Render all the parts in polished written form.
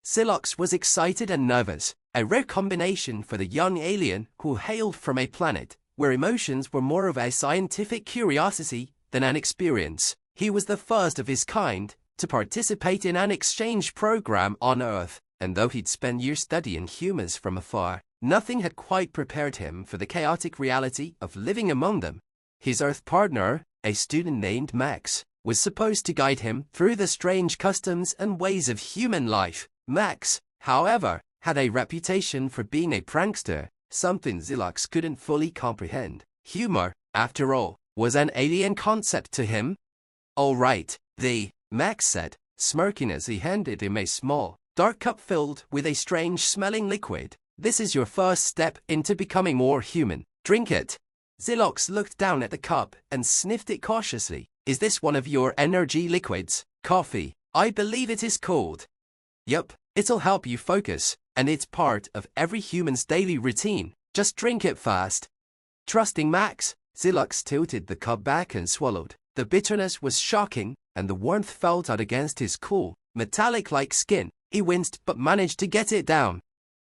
Silox was excited and nervous, a rare combination for the young alien who hailed from a planet where emotions were more of a scientific curiosity than an experience. He was the first of his kind to participate in an exchange program on Earth, and though he'd spent years studying humans from afar, nothing had quite prepared him for the chaotic reality of living among them. His Earth partner, a student named Max, was supposed to guide him through the strange customs and ways of human life. Max, however, had a reputation for being a prankster, something Silox couldn't fully comprehend. Humor, after all, was an alien concept to him. "All right, Max said, smirking as he handed him a small, dark cup filled with a strange-smelling liquid. "This is your first step into becoming more human. Drink it." Silox looked down at the cup and sniffed it cautiously. "Is this one of your energy liquids? Coffee, I believe it is called." "Yup, it'll help you focus, and it's part of every human's daily routine. Just drink it fast." Trusting Max, Silox tilted the cup back and swallowed. The bitterness was shocking, and the warmth felt out against his cool, metallic-like skin. He winced but managed to get it down.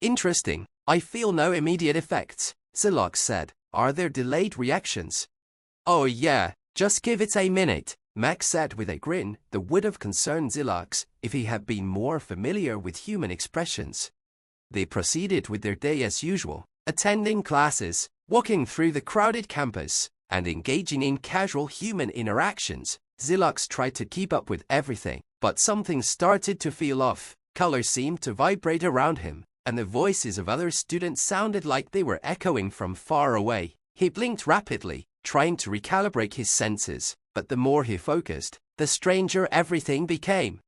"Interesting. I feel no immediate effects," Silox said. "Are there delayed reactions?" "Oh yeah, just give it a minute," Max said with a grin that would have concerned Silox if he had been more familiar with human expressions. They proceeded with their day as usual, attending classes, walking through the crowded campus, and engaging in casual human interactions. Silox tried to keep up with everything, but something started to feel off. Colors seemed to vibrate around him, and the voices of other students sounded like they were echoing from far away. He blinked rapidly, trying to recalibrate his senses, but the more he focused, the stranger everything became.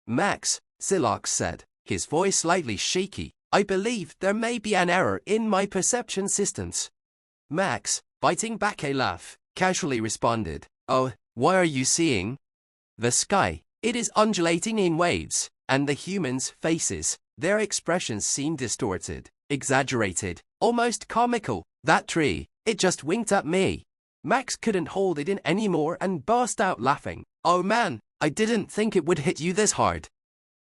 "Max," Silox said, his voice slightly shaky, "I believe there may be an error in my perception systems." Max, biting back a laugh, casually responded, "Oh, what are you seeing?" "The sky. It is undulating in waves, and the humans' faces, their expressions seem distorted, exaggerated, almost comical. That tree, it just winked at me." Max couldn't hold it in anymore and burst out laughing. "Oh man, I didn't think it would hit you this hard."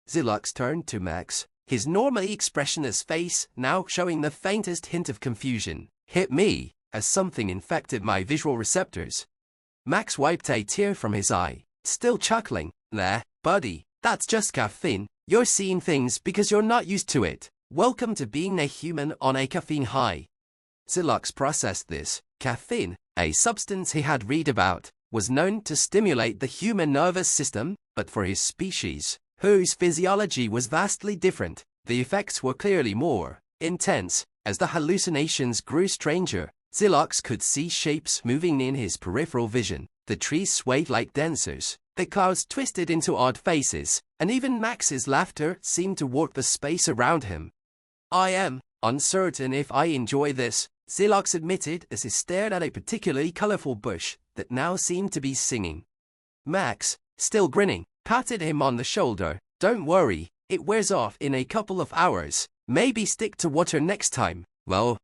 Silox turned to Max, his normally expressionless face now showing the faintest hint of confusion. "Hit me?" as something infected my visual receptors. Max wiped a tear from his eye, still chuckling. "Nah, buddy, that's just caffeine. You're seeing things because you're not used to it. Welcome to being a human on a caffeine high." Silox processed this. Caffeine, a substance he had read about, was known to stimulate the human nervous system, but for his species, whose physiology was vastly different, the effects were clearly more intense. As the hallucinations grew stranger, Silox could see shapes moving in his peripheral vision. The trees swayed like dancers, the clouds twisted into odd faces, and even Max's laughter seemed to warp the space around him. "I am uncertain if I enjoy this," Silox admitted as he stared at a particularly colorful bush that now seemed to be singing. Max, still grinning, patted him on the shoulder. "Don't worry, it wears off in a couple of hours. Maybe stick to water next time." "Well,"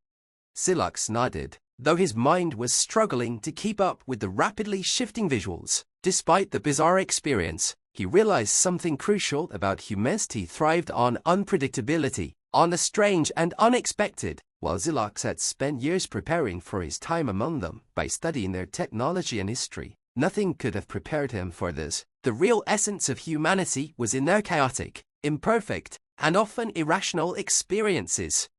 Silox nodded, though his mind was struggling to keep up with the rapidly shifting visuals. Despite the bizarre experience, he realized something crucial about humanity thrived on unpredictability, on the strange and unexpected. While Silox had spent years preparing for his time among them by studying their technology and history, nothing could have prepared him for this. The real essence of humanity was in their chaotic, imperfect, and often irrational experiences.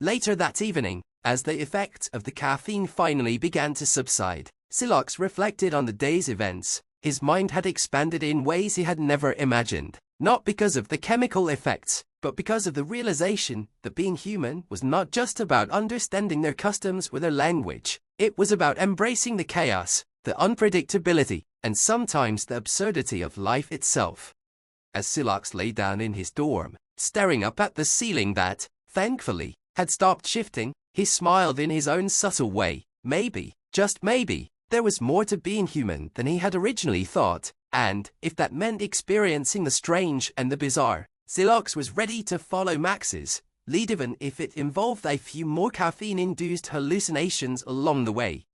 Later that evening, as the effects of the caffeine finally began to subside, Silox reflected on the day's events. His mind had expanded in ways he had never imagined, not because of the chemical effects, but because of the realization that being human was not just about understanding their customs or their language. It was about embracing the chaos, the unpredictability, and sometimes the absurdity of life itself. As Silox lay down in his dorm, staring up at the ceiling that, thankfully, had stopped shifting, he smiled in his own subtle way. Maybe, just maybe, there was more to being human than he had originally thought, and, if that meant experiencing the strange and the bizarre, Silox was ready to follow Max's lead even if it involved a few more caffeine-induced hallucinations along the way.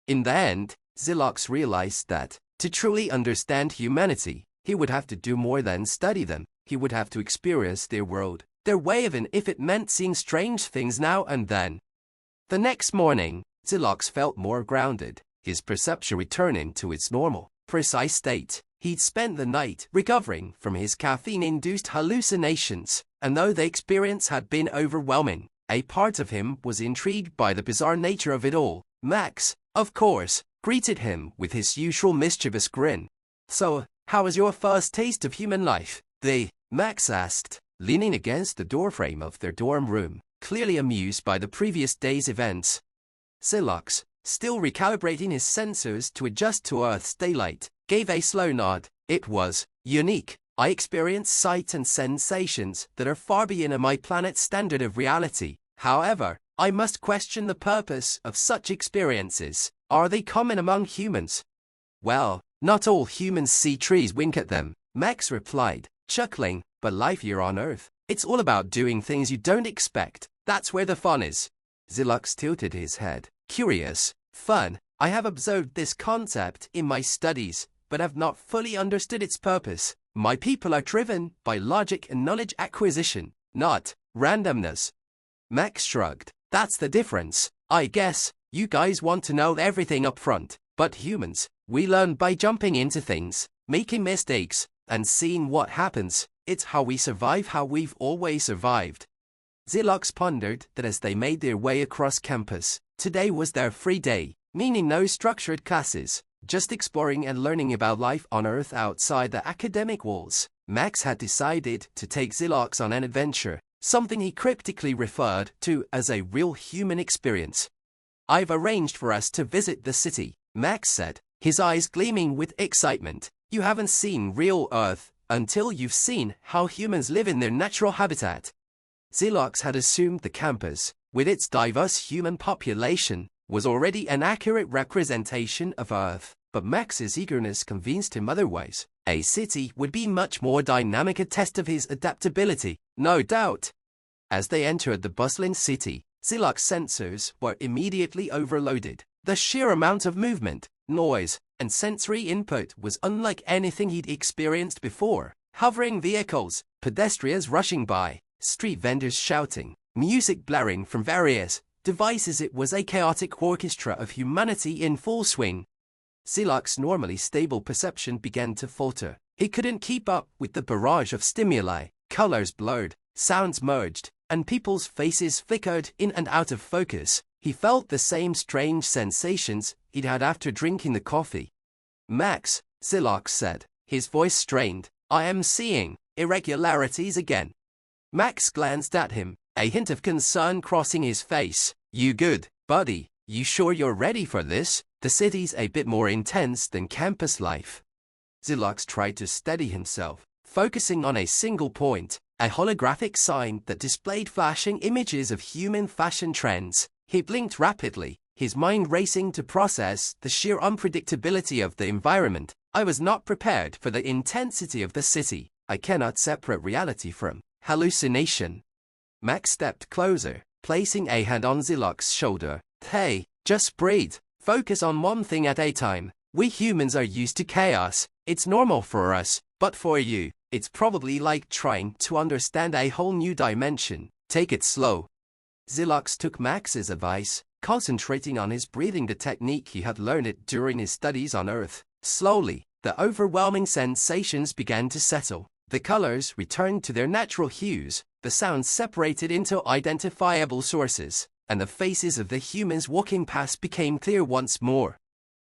In the end, Silox realized that, to truly understand humanity, he would have to do more than study them. He would have to experience their world, their way, even if it meant seeing strange things now and then. The next morning, Zilox felt more grounded, his perception returning to its normal, precise state. He'd spent the night recovering from his caffeine-induced hallucinations, and though the experience had been overwhelming, a part of him was intrigued by the bizarre nature of it all. Max, of course, greeted him with his usual mischievous grin. "So, how was your first taste of human life?" Max asked, leaning against the doorframe of their dorm room, clearly amused by the previous day's events. Zilox, still recalibrating his sensors to adjust to Earth's daylight, gave a slow nod. "It was unique. I experienced sights and sensations that are far beyond my planet's standard of reality. However, I must question the purpose of such experiences. Are they common among humans?" "Well, not all humans see trees wink at them," Max replied, chuckling, "but life here on Earth, it's all about doing things you don't expect. That's where the fun is." Zilox tilted his head. "Curious. Fun. I have observed this concept in my studies, but have not fully understood its purpose. My people are driven by logic and knowledge acquisition, not randomness." Max shrugged. "That's the difference. I guess you guys want to know everything up front, but humans, we learn by jumping into things, making mistakes, and seeing what happens. It's how we survive, how we've always survived." Zilox pondered that as they made their way across campus. Today was their free day, meaning no structured classes, just exploring and learning about life on Earth outside the academic walls. Max had decided to take Zilox on an adventure, something he cryptically referred to as a real human experience. "I've arranged for us to visit the city," Max said, his eyes gleaming with excitement. "You haven't seen real Earth until you've seen how humans live in their natural habitat." Zilox had assumed the campus, with its diverse human population, was already an accurate representation of Earth, but Max's eagerness convinced him otherwise. A city would be much more dynamic, a test of his adaptability, no doubt. As they entered the bustling city, Zilox's sensors were immediately overloaded. The sheer amount of movement, noise, and sensory input was unlike anything he'd experienced before. Hovering vehicles, pedestrians rushing by, street vendors shouting, music blaring from various devices. It was a chaotic orchestra of humanity in full swing. Zilox's normally stable perception began to falter. He couldn't keep up with the barrage of stimuli. Colors blurred, sounds merged, and people's faces flickered in and out of focus. He felt the same strange sensations he'd had after drinking the coffee. "Max," Zilox said, his voice strained, "I am seeing irregularities again." Max glanced at him, a hint of concern crossing his face. "You good, buddy? You sure you're ready for this? The city's a bit more intense than campus life." Zilox tried to steady himself, focusing on a single point, a holographic sign that displayed flashing images of human fashion trends. He blinked rapidly, his mind racing to process the sheer unpredictability of the environment. "I was not prepared for the intensity of the city. I cannot separate reality from hallucination." Max stepped closer, placing a hand on Zilox's shoulder. "Hey, just breathe. Focus on one thing at a time. We humans are used to chaos. It's normal for us, but for you, it's probably like trying to understand a whole new dimension. Take it slow." Zilox took Max's advice, concentrating on his breathing, the technique he had learned it during his studies on Earth. Slowly, the overwhelming sensations began to settle. The colors returned to their natural hues, the sounds separated into identifiable sources, and the faces of the humans walking past became clear once more.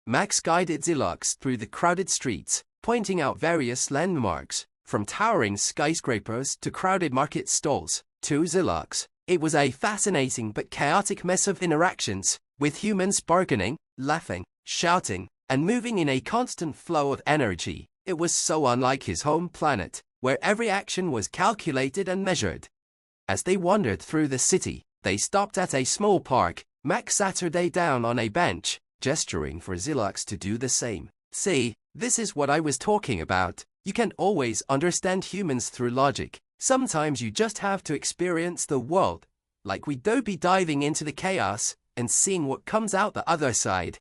Max guided Zilox through the crowded streets, pointing out various landmarks, from towering skyscrapers to crowded market stalls. To Zilox, it was a fascinating but chaotic mess of interactions, with humans bargaining, laughing, shouting, and moving in a constant flow of energy. It was so unlike his home planet, where every action was calculated and measured. As they wandered through the city, they stopped at a small park. Max sat her down on a bench, gesturing for Zilox to do the same. "See, this is what I was talking about. You can't always understand humans through logic. Sometimes you just have to experience the world, like we'd be diving into the chaos and seeing what comes out the other side."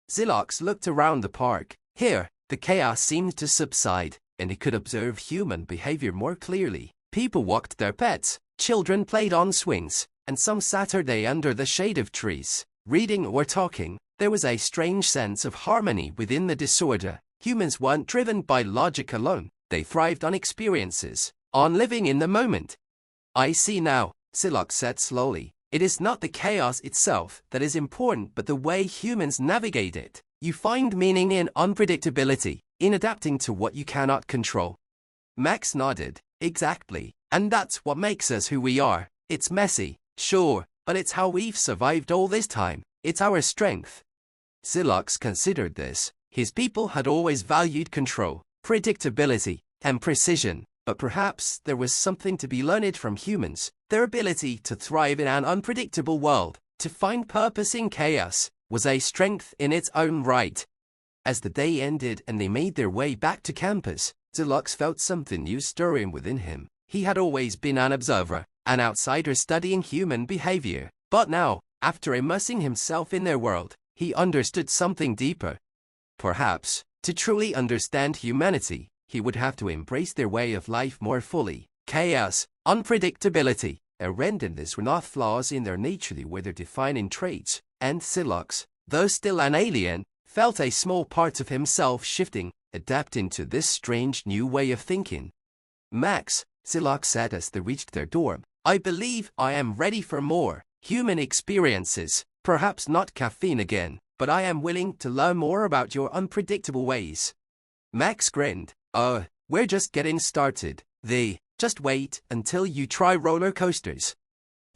Zilox looked around the park. Here, the chaos seemed to subside. and he could observe human behavior more clearly. People walked their pets, children played on swings, and some Saturday under the shade of trees, reading or talking. There was a strange sense of harmony within the disorder. Humans weren't driven by logic alone. They thrived on experiences, on living in the moment. I see now, Silok said slowly. It is not the chaos itself that is important, but the way humans navigate it. You find meaning in unpredictability, in adapting to what you cannot control. Max nodded. Exactly. And that's what makes us who we are. It's messy, sure, but it's how we've survived all this time. It's our strength. Silok considered this. His people had always valued control, predictability, and precision, but perhaps there was something to be learned from humans. Their ability to thrive in an unpredictable world, to find purpose in chaos, was a strength in its own right. As the day ended and they made their way back to campus, Silok felt something new stirring within him. He had always been an observer, an outsider studying human behavior, but now, after immersing himself in their world, he understood something deeper. Perhaps, to truly understand humanity, he would have to embrace their way of life more fully. Chaos, unpredictability, and randomness were not flaws in their nature, they were their defining traits, and Silok, though still an alien, felt a small part of himself shifting, adapting to this strange new way of thinking. Max, Silok said as they reached their dorm, I believe I am ready for more human experiences, perhaps not caffeine again, but I am willing to learn more about your unpredictable ways. Max grinned. We're just getting started. Just wait until you try roller coasters.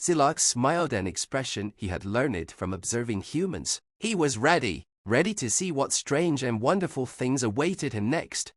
Silok smiled, an expression he had learned from observing humans. He was ready to see what strange and wonderful things awaited him next.